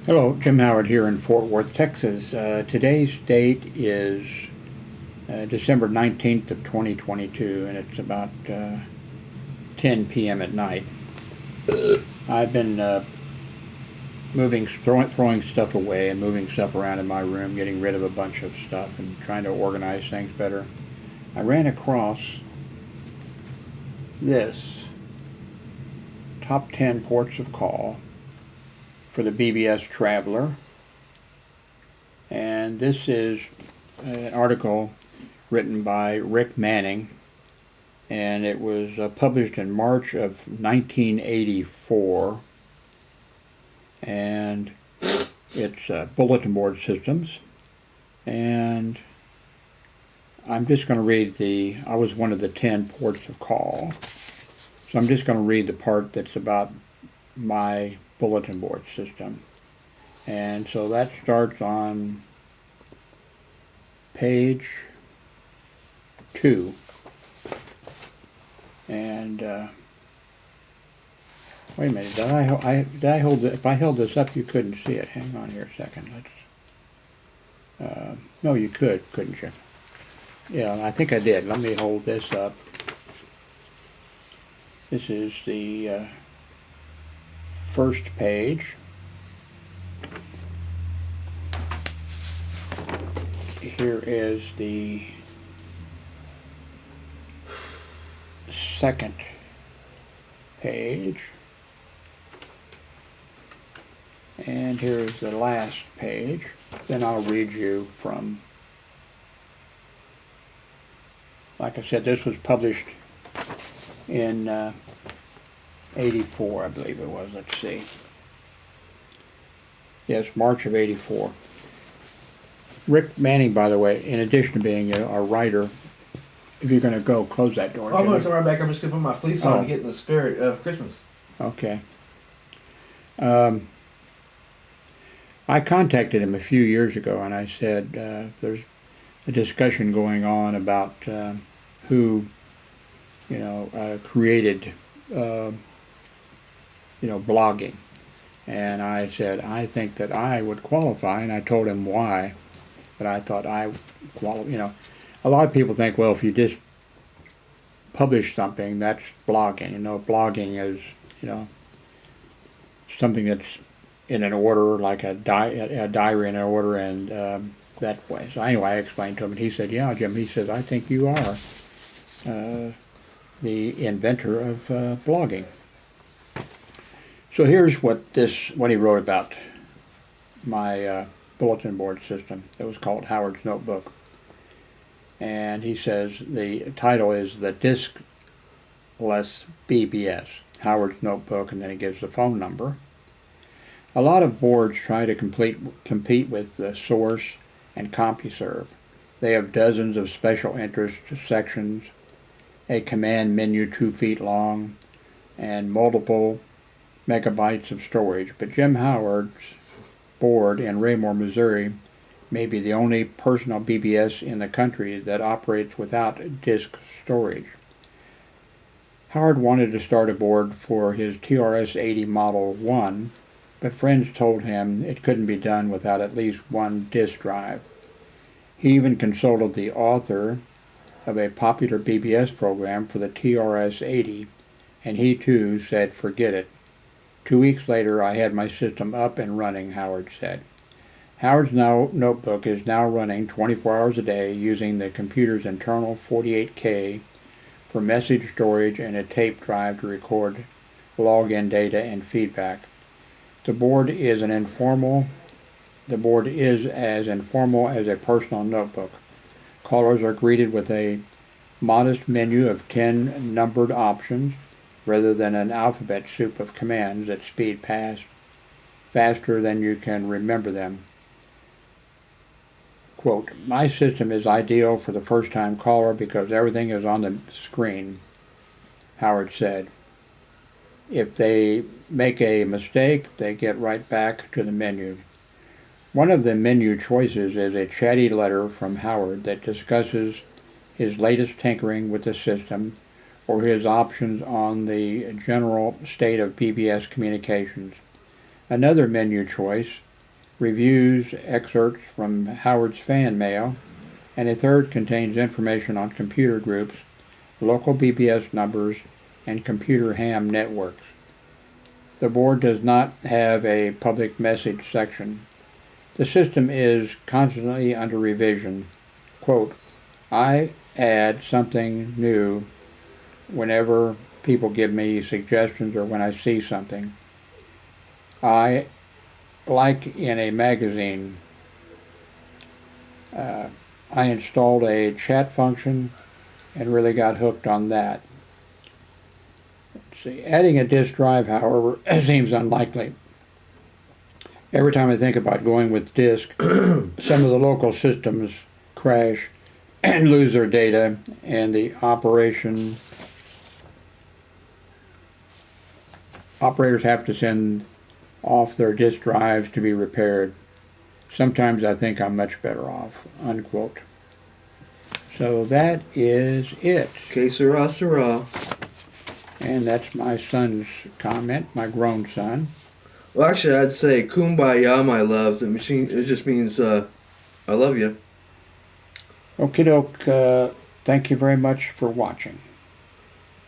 Hello, Jim Howard here in Fort Worth, Texas. Today's date is December 19th of 2022, and it's about 10 p.m. at night. I've been throwing stuff away and moving stuff around in my room, getting rid of a bunch of stuff and trying to organize things better. I ran across this top 10 ports of call for the BBS Traveler, and this is an article written by Ric Manning, and it was published in March of 1984, and it's bulletin board systems. And I'm just going to read I was one of the 10 ports of call, so I'm just going to read the part that's about my bulletin board system. And so that starts on page 2. And wait a minute, did I hold it? If I held this up, you couldn't see it. Hang on here a second. No, you couldn't you? Yeah, I think I did. Let me hold this up. This is the first page. Here is the second page. And here is the last page. Then I'll read you from, like I said, this was published in 84, I believe it was. Let's see. Yes, March of 84. Ric Manning, by the way, in addition to being a writer, if you're going to go, close that door. I'm going to come right back. I'm just going to put my fleece on to get in the spirit of Christmas. Okay. I contacted him a few years ago, and I said, there's a discussion going on about who, created, blogging. And I said, I think that I would qualify, and I told him why. But I thought I qualify. A lot of people think, well, if you just publish something, that's blogging. Blogging is, something that's in an order, like a diary in an order, and that way. So anyway, I explained to him, and he said, yeah, Jim, he says, I think you are the inventor of blogging. So here's what he wrote about my bulletin board system. It was called Howard's Notebook. And he says the title is the Diskless BBS, Howard's Notebook, and then he gives the phone number. A lot of boards try to compete with the Source and CompuServe. They have dozens of special interest sections, a command menu 2 feet long, and multiple megabytes of storage. But Jim Howard's board in Raymore, Missouri, may be the only personal BBS in the country that operates without disk storage. Howard wanted to start a board for his TRS-80 Model 1, but friends told him it couldn't be done without at least one disk drive. He even consulted the author of a popular BBS program for the TRS-80, and he too said, forget it. 2 weeks later, I had my system up and running, Howard said. Howard's notebook is now running 24 hours a day using the computer's internal 48K for message storage and a tape drive to record login data and feedback. The board is as informal as a personal notebook. Callers are greeted with a modest menu of 10 numbered options, rather than an alphabet soup of commands that speed past faster than you can remember them. Quote, my system is ideal for the first-time caller because everything is on the screen, Howard said. If they make a mistake, they get right back to the menu. One of the menu choices is a chatty letter from Howard that discusses his latest tinkering with the system or his options on the general state of BBS communications. Another menu choice reviews excerpts from Howard's fan mail, and a third contains information on computer groups, local BBS numbers, and computer ham networks. The board does not have a public message section. The system is constantly under revision. Quote, I add something new whenever people give me suggestions or when I see something. I, like in a magazine, I installed a chat function and really got hooked on that. Let's see. Adding a disk drive, however, seems unlikely. Every time I think about going with disk, some of the local systems crash and lose their data, and the operators have to send off their disk drives to be repaired. Sometimes I think I'm much better off, unquote. So that is it. Que sera, sera. And that's my son's comment, my grown son. Well, actually, I'd say kumbaya, my love. It just means I love you. Okie doke, thank you very much for watching.